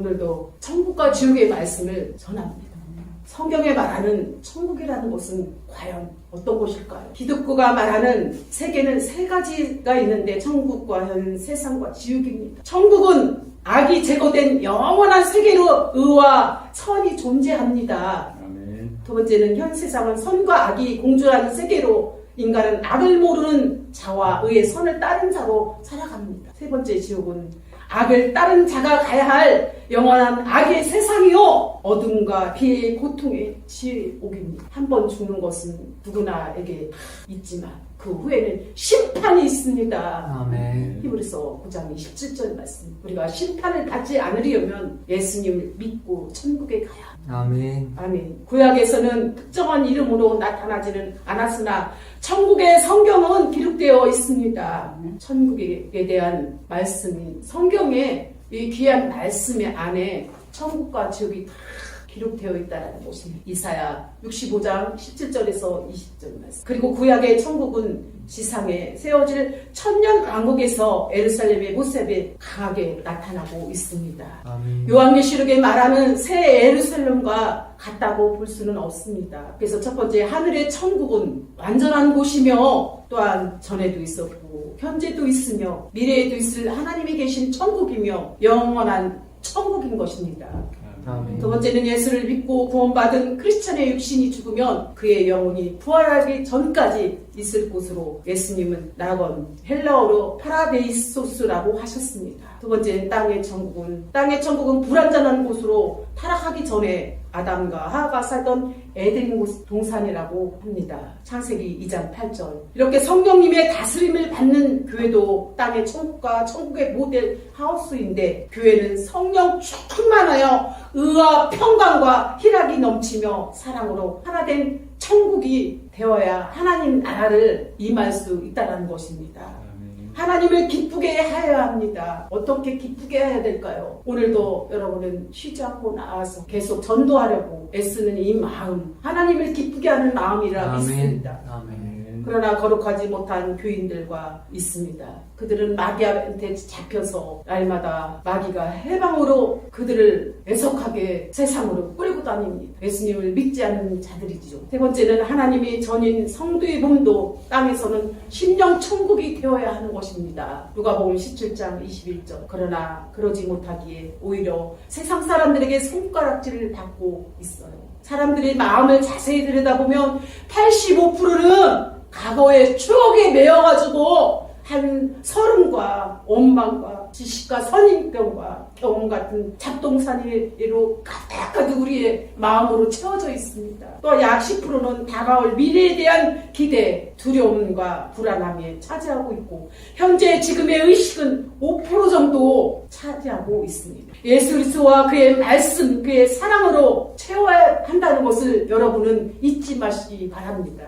오늘도 천국과 지옥의 말씀을 전합니다. 성경에 말하는 천국이라는 곳은 과연 어떤 곳일까요? 기독교가 말하는 세계는 세 가지가 있는데 천국과 현 세상과 지옥입니다. 천국은 악이 제거된 영원한 세계로 의와 선이 존재합니다. 아멘. 두 번째는 현 세상은 선과 악이 공존하는 세계로 인간은 악을 모르는 자와 의의 선을 따른 자로 살아갑니다. 세 번째 지옥은 악을 따른 자가 가야 할 영원한 악의 세상이요 어둠과 피해의 고통의 지옥입니다. 한 번 죽는 것은 누구나에게 있지만 그 후에는 심판이 있습니다. 아멘. 히브리서 9장 27절 말씀. 우리가 심판을 받지 않으려면 예수님을 믿고 천국에 가야 합니다. 아멘. 아멘. 구약에서는 특정한 이름으로 나타나지는 않았으나 천국의 성경은 기록되어 있습니다. 천국에 대한 말씀이 성경에 이 귀한 말씀의 안에 천국과 지옥이 다 기록되어 있다는 것입니다. 이사야 65장 17절에서 20절 말씀. 그리고 구약의 천국은 지상에 세워질 천년 왕국에서 예루살렘의 모습에 강하게 나타나고 있습니다. 아멘. 요한계시록에 말하는 새 예루살렘과 같다고 볼 수는 없습니다. 그래서 첫 번째 하늘의 천국은 완전한 곳이며 또한 전에도 있었고 현재도 있으며 미래에도 있을 하나님이 계신 천국이며 영원한 천국인 것입니다. 아멘. 두 번째는 예수를 믿고 구원받은 크리스찬의 육신이 죽으면 그의 영혼이 부활하기 전까지 있을 곳으로 예수님은 낙원, 헬라어로 파라데이소스라고 하셨습니다. 두 번째는 땅의 천국은 불완전한 곳으로 타락하기 전에 아담과 하와가 살던 에덴 동산이라고 합니다. 창세기 2장 8절. 이렇게 성령님의 다스림을 받는 교회도 땅의 천국과 천국의 모델 하우스인데 교회는 성령 충만하여 의와 평강과 희락이 넘치며 사랑으로 하나 된 천국이 되어야 하나님 나라를 임할 수 있다는 것입니다. 하나님을 기쁘게 해야 합니다. 어떻게 기쁘게 해야 될까요? 오늘도 여러분은 쉬지 않고 나와서 계속 전도하려고 애쓰는 이 마음, 하나님을 기쁘게 하는 마음이라 믿습니다. 아멘. 그러나 거룩하지 못한 교인들과 있습니다. 그들은 마귀한테 잡혀서 날마다 마귀가 해방으로 그들을 애석하게 세상으로 끌고 다닙니다. 예수님을 믿지 않는 자들이죠. 세 번째는 하나님이 전인 성도의 몸도 땅에서는 심령 천국이 되어야 하는 것입니다. 누가복음 17장 21절. 그러나 그러지 못하기에 오히려 세상 사람들에게 손가락질을 받고 있어요. 사람들의 마음을 자세히 들여다보면 85%는 과거의 추억에 매여가지고 한 서름과 원망과 지식과 선입견과 경험 같은 잡동사니로 가득가득 우리의 마음으로 채워져 있습니다. 또 약 10%는 다가올 미래에 대한 기대, 두려움과 불안함에 차지하고 있고 현재 지금의 의식은 5% 정도 차지하고 있습니다. 예수 그리스도와 그의 말씀, 그의 사랑으로 채워야 한다는 것을 여러분은 잊지 마시기 바랍니다.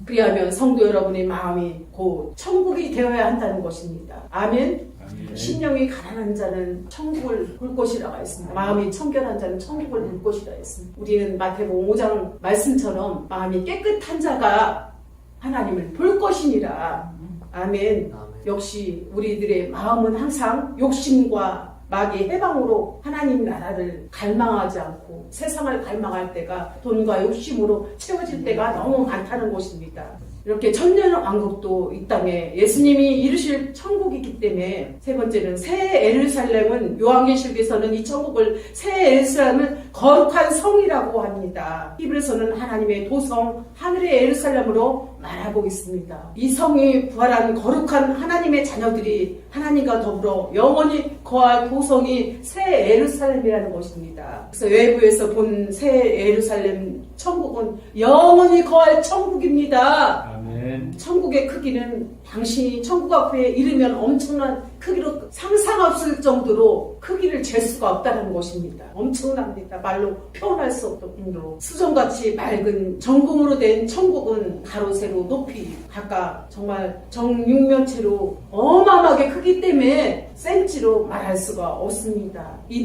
그리하면 성도 여러분의 마음이 곧 천국이 되어야 한다는 것입니다. 아멘. 신령이 가난한 자는 천국을 볼 것이라고 했습니다. 마음이 청결한 자는 천국을 볼 것이라 했습니다. 우리는 마태복음 5장 말씀처럼 마음이 깨끗한 자가 하나님을 볼 것이니라. 아멘. 역시 우리들의 마음은 항상 욕심과 마귀의 해방으로 하나님 나라를 갈망하지 않고 세상을 갈망할 때가 돈과 욕심으로 채워질 때가 너무 많다는 것입니다. 이렇게 천년왕국도 이 땅에 예수님이 이루실 천국이기 때문에 세 번째는 새 예루살렘은 요한계시록에서는 이 천국을 새 예루살렘을 거룩한 성이라고 합니다. 히브리서는 하나님의 도성 하늘의 예루살렘으로 말하고 있습니다. 이 성이 부활한 거룩한 하나님의 자녀들이 하나님과 더불어 영원히 거할 도성이 새 예루살렘이라는 것입니다. 그래서 외부에서 본 새 예루살렘 천국은 영원히 거할 천국입니다. 아멘. 천국의 크기는 당신이 천국 앞에 이르면 엄청난 크기로 상상 없을 정도로 크기를 잴 수가 없다는 것입니다. 엄청납니다. 말로 표현할 수 없을 정도로 수정같이 맑은 정금으로 된 천국은 가로 세로 높이 각각 정말 정육면체로 어마어마하게 크기 때문에 센치로 말할 수가 없습니다. 이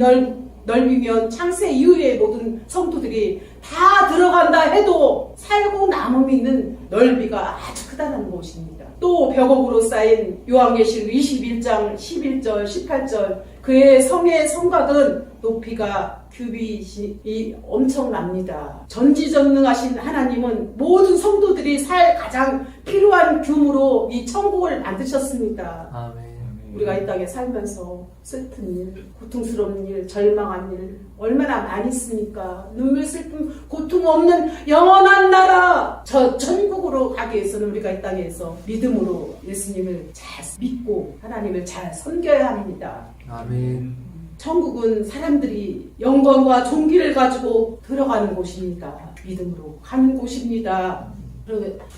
넓이면 창세 이후의 모든 성도들이 다 들어간다 해도 살고 남음이 있는 넓이가 아주 크다는 것입니다. 또 벽옥으로 쌓인 요한계시록 21장 11절 18절 그의 성의 성곽은 높이가 규빗이 엄청납니다. 전지전능하신 하나님은 모든 성도들이 살 가장 필요한 규모로 이 천국을 만드셨습니다. 아멘. 우리가 이 땅에 살면서 슬픈 일, 고통스러운 일, 절망한 일 얼마나 많이 있습니까? 눈물, 슬픔, 고통 없는 영원한 나라 저 천국으로 가기 위해서는 우리가 이 땅에서 믿음으로 예수님을 잘 믿고 하나님을 잘 섬겨야 합니다. 아멘. 천국은 사람들이 영광과 존귀를 가지고 들어가는 곳입니다. 믿음으로 가는 곳입니다.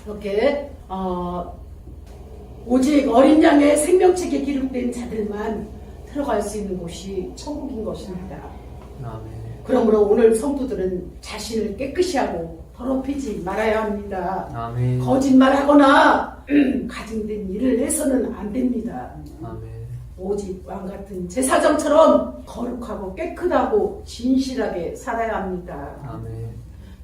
그렇게 오직 어린 양의 생명책에 기록된 자들만 들어갈 수 있는 곳이 천국인 것입니다. 아멘. 그러므로 오늘 성도들은 자신을 깨끗이 하고 더럽히지 말아야 합니다. 아멘. 거짓말하거나 가증된 일을 해서는 안 됩니다. 아멘. 오직 왕같은 제사장처럼 거룩하고 깨끗하고 진실하게 살아야 합니다. 아멘.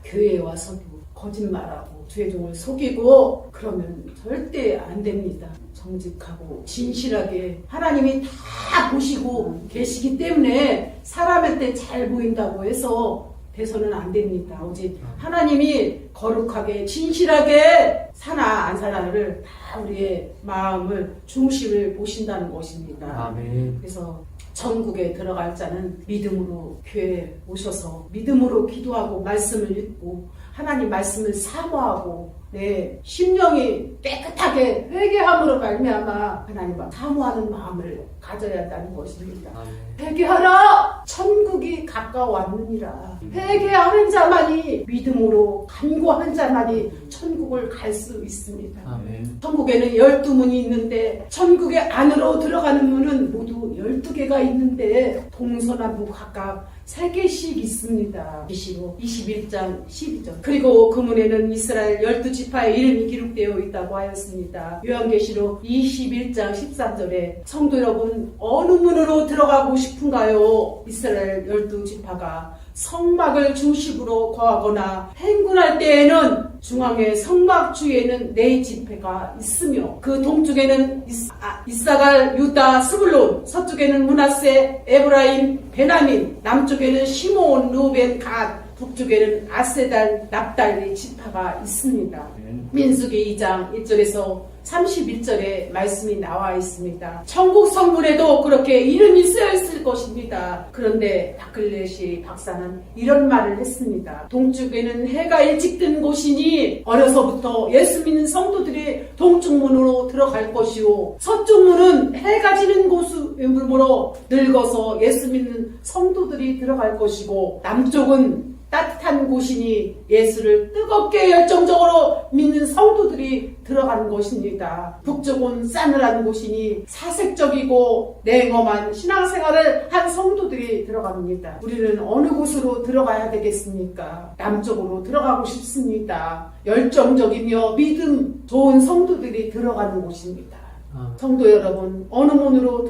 교회에 와서도 거짓말하고 주의 종을 속이고 그러면 절대 안 됩니다. 정직하고 진실하게 하나님이 다 보시고 계시기 때문에 사람한테 잘 보인다고 해서 돼서는 안 됩니다. 오직 하나님이 거룩하게 진실하게 사나 안 사나를 다 우리의 마음을 중심을 보신다는 것입니다. 아멘. 그래서 천국에 들어갈 자는 믿음으로 교회에 오셔서 믿음으로 기도하고 말씀을 읽고 하나님 말씀을 사모하고 내 심령이 깨끗하게 회개함으로 말미암아 하나님과 사모하는 마음을 가져야 한다는 것입니다. 아멘. 회개하라! 천국이 가까워왔느니라. 회개하는 자만이 믿음으로 간구하는 자만이 천국을 갈 수 있습니다. 아멘. 천국에는 12문이 있는데 천국의 안으로 들어가는 문은 모두 12개가 있는데 동서남북 각각 3개씩 있습니다. 계시록 21장 12절. 그리고 그 문에는 이스라엘 12지파의 이름이 기록되어 있다고 하였습니다. 요한계시록 21장 13절에 성도 여러분 어느 문으로 들어가고 싶은가요? 이스라엘 12지파가 성막을 중심으로 거하거나 행군할 때에는 중앙의 성막 주위에는 4지파가 있으며 그 동쪽에는 이사갈, 유다, 스불론, 서쪽에는 므낫세, 에브라임, 베냐민, 남쪽에는 시몬, 루벤, 갓, 북쪽에는 아세달, 납달리 지파가 있습니다. 민수기 2장 1절에서 31절에 말씀이 나와 있습니다. 천국 성문에도 그렇게 이름이 쓰여 있을 것입니다. 그런데 바클레시 박사는 이런 말을 했습니다. 동쪽에는 해가 일찍 뜬 곳이니 어려서부터 예수 믿는 성도들이 동쪽문으로 들어갈 것이요 서쪽문은 해가 지는 곳으로 늙어서 예수 믿는 성도들이 들어갈 것이고 남쪽은 따뜻한 곳이니 예수를 뜨겁게 열정적으로 믿는 성도들이 들어가는 것입니다. 북쪽은 싸늘한 곳이니 사색적이고 냉엄한 신앙생활을 한 성도들이 들어갑니다. 우리는 어느 곳으로 들어가야 되겠습니까? 남쪽으로 들어가고 싶습니다. 열정적이며 믿음 좋은 성도들이 들어가는 곳입니다. 성도 여러분 어느 문으로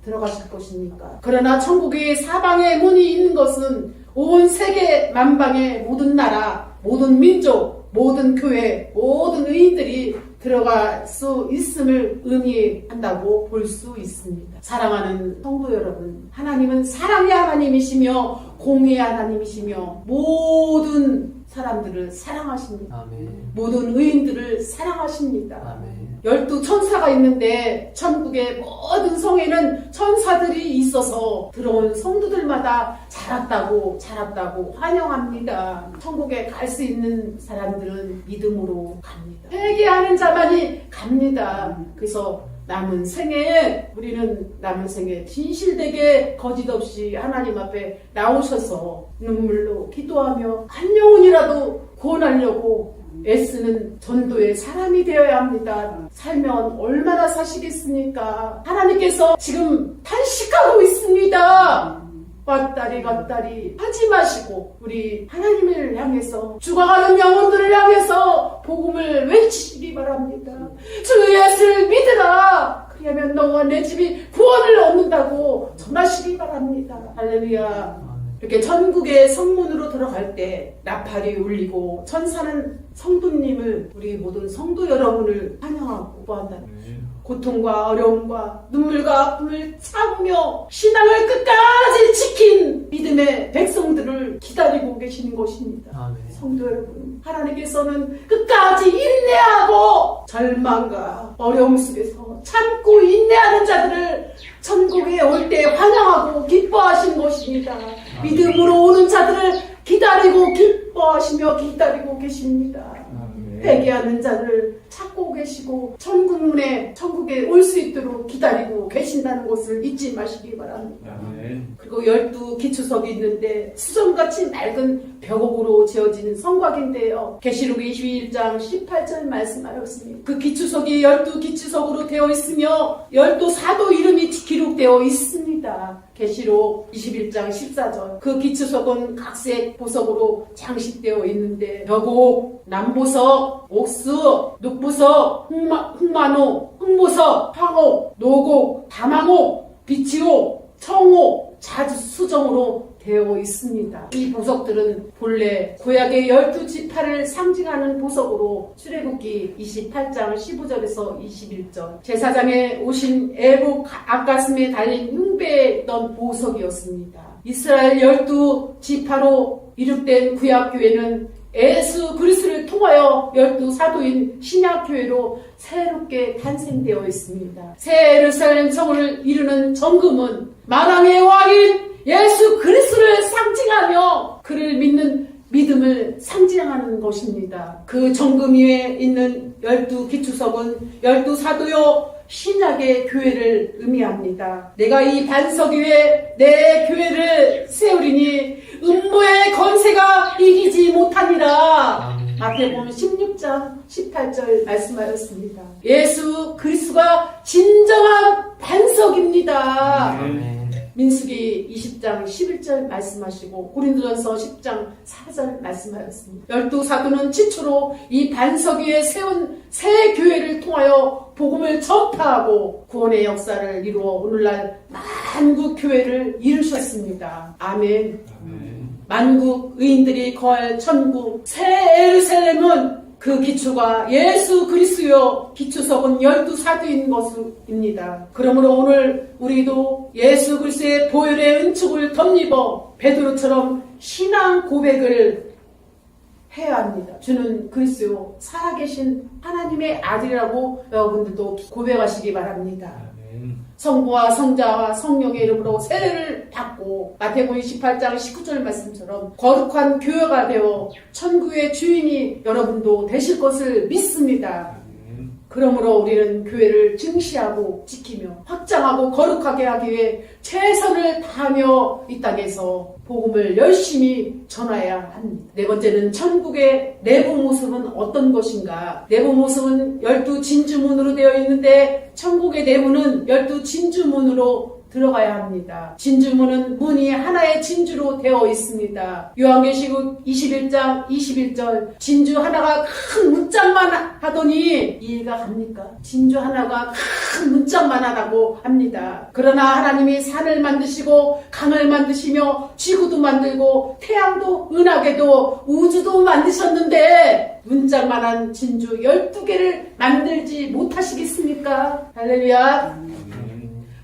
들어가실 것입니까? 그러나 천국의 사방에 문이 있는 것은 온 세계 만방의 모든 나라, 모든 민족, 모든 교회, 모든 의인들이 들어갈 수 있음을 의미한다고 볼 수 있습니다. 사랑하는 성도 여러분, 하나님은 사랑의 하나님이시며 공의의 하나님이시며 모든 사람들을 사랑하십니다. 아멘. 모든 의인들을 사랑하십니다. 아멘. 12천사가 있는데 천국의 모든 성에는 천사들이 있어서 들어온 성도들마다 자랐다고 환영합니다. 천국에 갈 수 있는 사람들은 믿음으로 갑니다. 회개하는 자만이 갑니다. 그래서 남은 생에 우리는 남은 생에 진실되게 거짓없이 하나님 앞에 나오셔서 눈물로 기도하며 한 영혼이라도 구원하려고 애쓰는 전도의 사람이 되어야 합니다. 살면 얼마나 사시겠습니까? 하나님께서 지금 탄식하고 있습니다. 왔다리 갔다리 하지 마시고 우리 하나님을 향해서 죽어가는 영혼들을 향해서 복음을 외치시기 바랍니다. 주 예수를 믿으라. 그러면 너와 내 집이 구원을 얻는다고 전하시기 바랍니다. 할렐루야. 이렇게 천국의 성문으로 들어갈 때 나팔이 울리고 천사는 성도님을, 우리 모든 성도 여러분을 환영하고 보한다는 거죠. 고통과 어려움과 눈물과 아픔을 참으며 신앙을 끝까지 지킨 믿음의 백성들을 기다리고 계시는 것입니다. 아멘. 성도 여러분, 하나님께서는 끝까지 인내하고 절망과 어려움 속에서 참고 인내하는 자들을 천국에 올 때 환영하고 기뻐하신 것입니다. 믿음으로 오는 자들을 기다리고 기뻐하시며 기다리고 계십니다. 회개하는 자를 찾고 계시고 천국문에 천국에 올 수 있도록 기다리고 계신다는 것을 잊지 마시기 바랍니다. 그리고 12 기초석이 있는데 수정같이 맑은 벽옥으로 지어진 성곽인데요. 계시록 22장 18절 말씀하였습니다. 그 기초석이 12 기초석으로 되어 있으며 12 사도 이름이 기록되어 있습니다. 계시록 21장 14절. 그 기초석은 각색 보석으로 장식되어 있는데 벽옥, 남보석, 옥수, 눅보석, 흑마노, 흑보석, 황옥, 노곡, 다망옥, 비치옥, 청옥, 자주수정으로 되어 있습니다. 이 보석들은 본래 구약의 12지파를 상징하는 보석으로 출애굽기 28장 15절에서 21절 제사장에 오신 애복 앞가슴에 달린 흉배에 있던 보석이었습니다. 이스라엘 12지파로 이름된 구약교회는 예수 그리스도를 통하여 12 사도인 신약교회로 새롭게 탄생되어 있습니다. 새 예루살렘 성을 이루는 정금은 만왕의 왕인 예수 그리스도를 상징하며 그를 믿는 믿음을 상징하는 것입니다. 그 정금 위에 있는 12 기초석은 12 사도요 신약의 교회를 의미합니다. 내가 이 반석 위에 내 교회를 세우리니 음모의 건세가 이기지 못하니라. 마태복음 16장 18절 말씀하였습니다. 예수 그리스도가 진정한 반석입니다. 민수기 20장 11절 말씀하시고 고린도전서 10장 4절 말씀하였습니다. 12 사도는 최초로 이 반석 위에 세운 새 교회를 통하여 복음을 전파하고 구원의 역사를 이루어 오늘날 만국 교회를 이루셨습니다. 아멘. 만국 의인들이 거할 천국 새 예루살렘은 그 기초가 예수 그리스도요 기초석은 12 사도인 것입니다. 그러므로 오늘 우리도 예수 그리스도의 보혈의 은총을 덧입어 베드로처럼 신앙 고백을 해야 합니다. 주는 그리스도 살아계신 하나님의 아들이라고 여러분들도 고백하시기 바랍니다. 성부와 성자와 성령의 이름으로 세례를 받고 마태복음 28장 19절 말씀처럼 거룩한 교회가 되어 천국의 주인이 여러분도 되실 것을 믿습니다. 그러므로 우리는 교회를 증시하고 지키며 확장하고 거룩하게 하기 위해 최선을 다하며 이 땅에서 복음을 열심히 전해야 합니다. 네 번째는 천국의 내부 모습은 어떤 것인가? 내부 모습은 12 진주문으로 되어 있는데 천국의 내부는 12 진주문으로 들어가야 합니다. 진주문은 문이 하나의 진주로 되어 있습니다. 요한계시록 21장 21절 진주 하나가 큰 문짝만 하더니 이해가 갑니까? 진주 하나가 큰 문짝만 하다고 합니다. 그러나 하나님이 산을 만드시고 강을 만드시며 지구도 만들고 태양도 은하계도 우주도 만드셨는데 문짝만한 진주 12개를 만들지 못하시겠습니까? 할렐루야.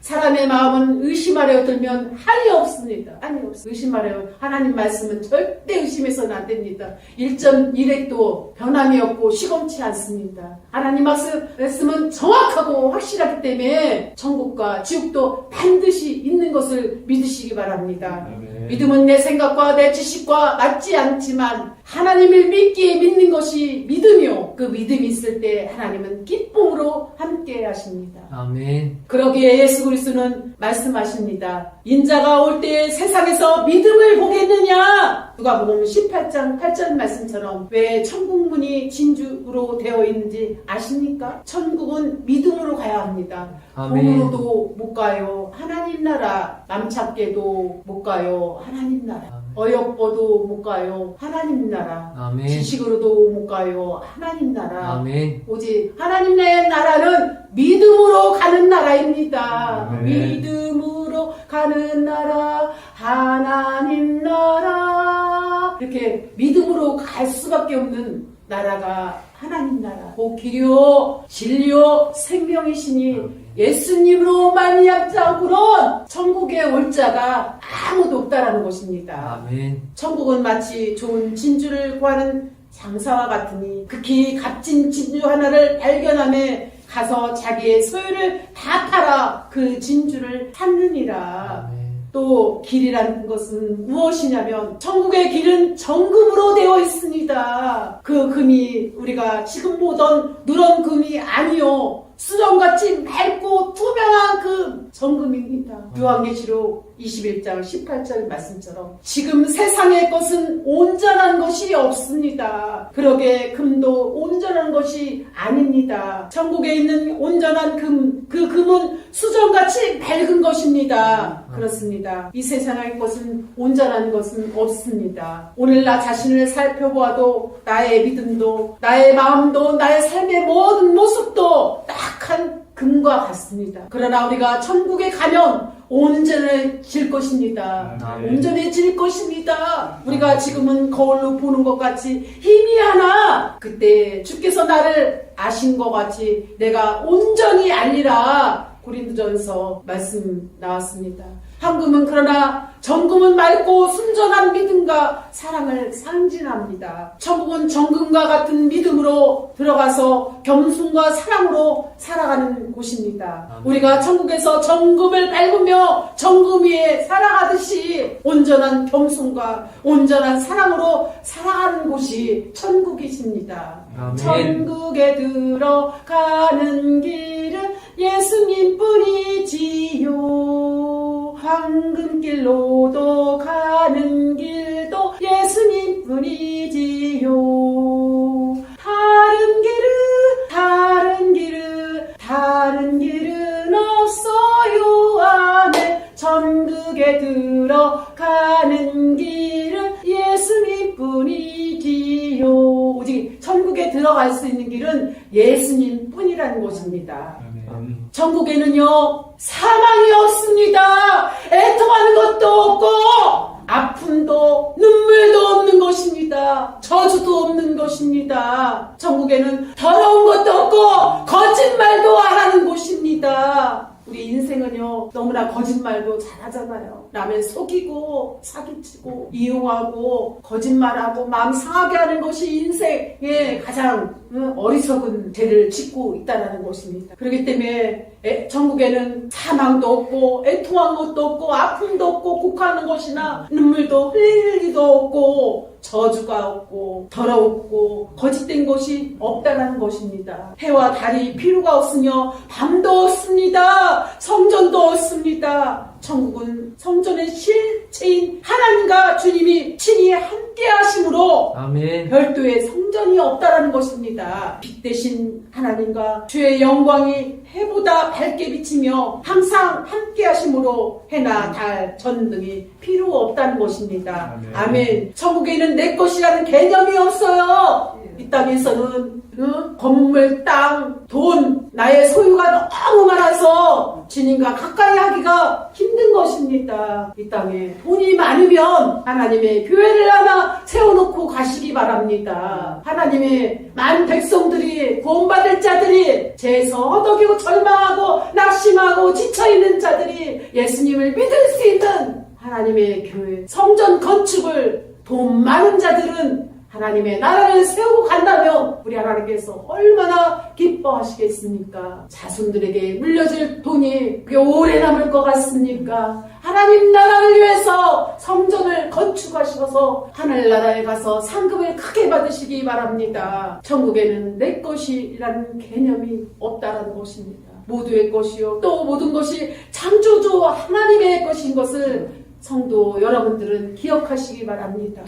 사람의 마음은 의심하려 들면 한이 없습니다. 한이 없습니다. 의심하려 하나님 말씀은 절대 의심해서는 안 됩니다. 1.1핵도 변함이 없고 시검치 않습니다. 하나님 말씀은 정확하고 확실하기 때문에 천국과 지옥도 반드시 있는 것을 믿으시기 바랍니다. 믿음은 내 생각과 내 지식과 맞지 않지만 하나님을 믿기에 믿는 것이 믿음이요. 그 믿음이 있을 때 하나님은 기쁨으로 함께 하십니다. 아멘. 그러기에 예수 그리스도는 말씀하십니다. 인자가 올 때 세상에서 믿음을 보겠느냐? 누가복음 18장 8절 말씀처럼 왜 천국문이 진주로 되어 있는지 아십니까? 천국은 믿음으로 가야 합니다. 돈으로도 못 가요. 하나님 나라. 남찾게도 못 가요. 하나님 나라. 어여뻐도 못 가요. 하나님 나라. 아멘. 지식으로도 못 가요. 하나님 나라. 아멘. 오직 하나님의 나라는 믿음으로 가는 나라입니다. 아멘. 믿음으로 가는 나라 하나님 나라 이렇게 믿음으로 갈 수밖에 없는 나라가 하나님 나라 그 길이요 진리요 생명이시니 예수님으로 말미암자고는 천국에 올 자가 아무도 없다라는 것입니다. 아멘. 천국은 마치 좋은 진주를 구하는 장사와 같으니 극히 값진 진주 하나를 발견함에 가서 자기의 소유를 다 팔아 그 진주를 찾느니라. 아멘. 또 길이라는 것은 무엇이냐면 천국의 길은 정금으로 되어 있습니다. 그 금이 우리가 지금 보던 누런 금이 아니요 수정같이 맑고 투명한 그 정금입니다. 요한계시록 21장 18절 말씀처럼 지금 세상의 것은 온전한 것이 없습니다. 그러게 금도 온전한 것이 아닙니다. 천국에 있는 온전한 금, 그 금은 수정같이 맑은 것입니다. 그렇습니다. 이 세상의 것은 온전한 것은 없습니다. 오늘 나 자신을 살펴보아도 나의 믿음도 나의 마음도 나의 삶의 모든 모습도 딱한 금과 같습니다. 그러나 우리가 천국에 가면 온전해질 것입니다. 온전해질 것입니다. 우리가 지금은 거울로 보는 것 같이 희미하나 그때 주께서 나를 아신 것 같이 내가 온전히 알리라. 고린도전서 말씀 나왔습니다. 황금은 그러나 정금은 맑고 순전한 믿음과 사랑을 상징합니다. 천국은 정금과 같은 믿음으로 들어가서 겸손과 사랑으로 살아가는 곳입니다. 우리가 천국에서 정금을 밟으며 정금 위에 살아가듯이 온전한 겸손과 온전한 사랑으로 살아가는 곳이 천국이십니다. 아멘. 천국에 들어가는 길은 예수님뿐이지요. 황금길로도 가는 길도 예수님뿐이지요. 다른 길은 없어요. 아멘. 천국에 들어가는 길은 예수님뿐이지요. 오직 천국에 들어갈 수 있는 길은 예수님뿐이라는 것입니다. 천국에는요 사망이 없습니다. 애통하는 것도 없고 아픔도 눈물도 없는 것입니다. 저주도 없는 것입니다. 천국에는 더러운 것도 없고 거짓말도 안 하는 곳입니다. 우리 인생은요 너무나 거짓말도 잘하잖아요. 남을 속이고 사기치고 이용하고 거짓말하고 마음 상하게 하는 것이 인생의 가장 어리석은 죄를 짓고 있다는 것입니다. 그렇기 때문에 천국에는 사망도 없고 애통한 것도 없고 아픔도 없고 곡하는 것이나 눈물도 흘릴 일도 없고 저주가 없고 더럽고 거짓된 것이 없다는 것입니다. 해와 달이 필요가 없으며 밤도 없습니다. 성전도 없습니다. 천국은 성전의 실체인 하나님과 주님이 친히 함께 하심으로 아멘. 별도의 성전이 없다라는 것입니다. 빛 대신 하나님과 주의 영광이 해보다 밝게 비치며 항상 함께 하심으로 해나 달, 전등이 필요 없다는 것입니다. 아멘. 천국에는 내 것이라는 개념이 없어요. 이 땅에서는 건물, 땅, 돈, 나의 소유가 너무 많아서 주님과 가까이 하기가 힘든 것입니다. 이 땅에 돈이 많으면 하나님의 교회를 하나 세워놓고 가시기 바랍니다. 하나님의 많은 백성들이 구원받을 자들이 죄에서 허덕이고 절망하고 낙심하고 지쳐있는 자들이 예수님을 믿을 수 있는 하나님의 교회 성전 건축을 돈 많은 자들은 하나님의 나라를 세우고 간다면 우리 하나님께서 얼마나 기뻐하시겠습니까? 자손들에게 물려줄 돈이 그게 오래 남을 것 같습니까? 하나님 나라를 위해서 성전을 건축하셔서 하늘나라에 가서 상급을 크게 받으시기 바랍니다. 천국에는 내 것이라는 개념이 없다는 것입니다. 모두의 것이요 또 모든 것이 창조주 하나님의 것인 것을 성도 여러분들은 기억하시기 바랍니다.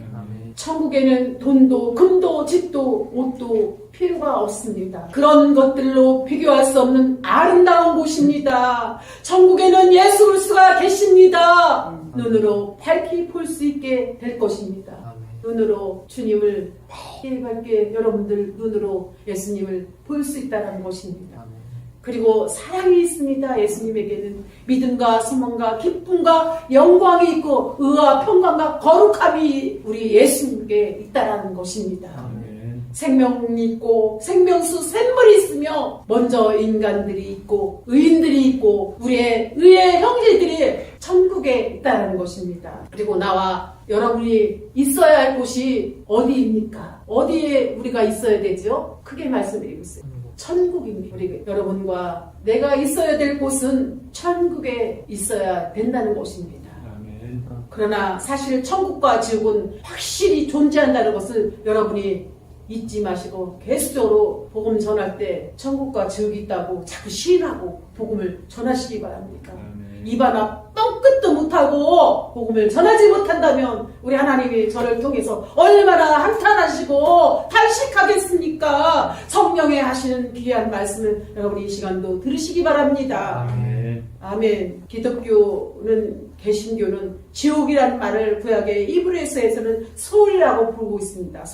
천국에는 돈도 금도 집도 옷도 필요가 없습니다. 그런 것들로 비교할 수 없는 아름다운 곳입니다. 천국에는 예수 그리스도가 계십니다. 눈으로 밝히 볼 수 있게 될 것입니다. 눈으로 주님을 밝게 여러분들 눈으로 예수님을 볼 수 있다는 것입니다. 그리고 사랑이 있습니다. 예수님에게는 믿음과 소망과 기쁨과 영광이 있고 의와 평강과 거룩함이 우리 예수님께 있다라는 것입니다. 생명이 있고 생명수 샘물이 있으며 먼저 인간들이 있고 의인들이 있고 우리의 의의 형제들이 천국에 있다는 것입니다. 그리고 나와 여러분이 있어야 할 곳이 어디입니까? 어디에 우리가 있어야 되죠? 크게 말씀드리고 있어요. 천국입니다. 우리 여러분과 내가 있어야 될 곳은 천국에 있어야 된다는 것입니다. 그러나 사실 천국과 지옥은 확실히 존재한다는 것을 여러분이 잊지 마시고 계속적으로 복음 전할 때 천국과 지옥이 있다고 자꾸 시인하고 복음을 전하시기 바랍니다. 입 하나 뻥끗도 못하고 복음을 전하지 못한다면 우리 하나님이 저를 통해서 얼마나 한탄하시고 탄식하겠습니까? 성령에 하시는 귀한 말씀을 여러분이 이 시간도 들으시기 바랍니다. 아멘. 기독교는 개신교는 지옥이라는 말을 구약의 이브리서에서는 소울이라고 부르고 있습니다.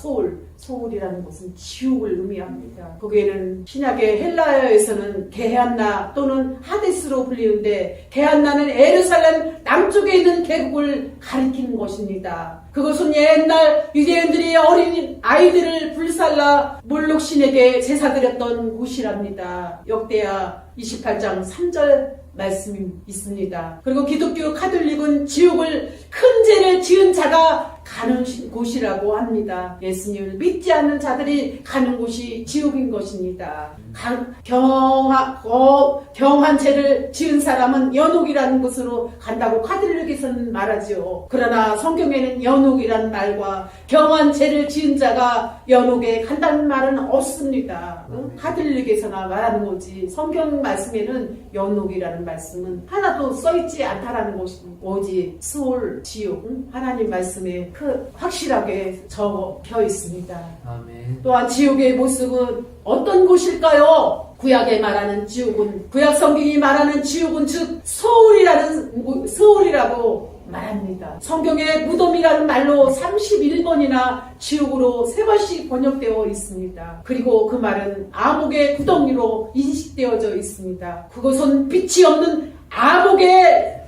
소울이라는 것은 지옥을 의미합니다. 거기에는 신약의 헬라어에서는 게한나 또는 하데스로 불리는데 게한나는 에르살렘 남쪽에 있는 계곡을 가리키는 것입니다. 그것은 옛날 유대인들이 어린 아이들을 불살라 몰록신에게 제사드렸던 곳이랍니다. 역대하 28장 3절 말씀이 있습니다. 그리고 기독교 카톨릭은 지옥을 큰 죄를 지은 자가 가는 곳이라고 합니다. 예수님을 믿지 않는 자들이 가는 곳이 지옥인 것입니다. 경한 죄를 지은 사람은 연옥이라는 곳으로 간다고 카톨릭에서는 말하죠. 그러나 성경에는 연옥이라는 말과 경한 죄를 지은 자가 연옥에 간다는 말은 없습니다. 카톨릭에서나 말하는 거지 성경 말씀에는 연옥이라는 말씀은 하나도 써있지 않다라는 것입니다. 오직 수월 지옥 하나님 말씀에 확실하게 적혀 있습니다. 아멘. 또한 지옥의 모습은 어떤 곳일까요? 구약에 말하는 지옥은 구약 성경이 말하는 지옥은 즉 소울이라고 말합니다. 성경에 무덤이라는 말로 31번이나 지옥으로 3번씩 번역되어 있습니다. 그리고 그 말은 암흑의 구덩이로 인식되어져 있습니다. 그것은 빛이 없는 암흑의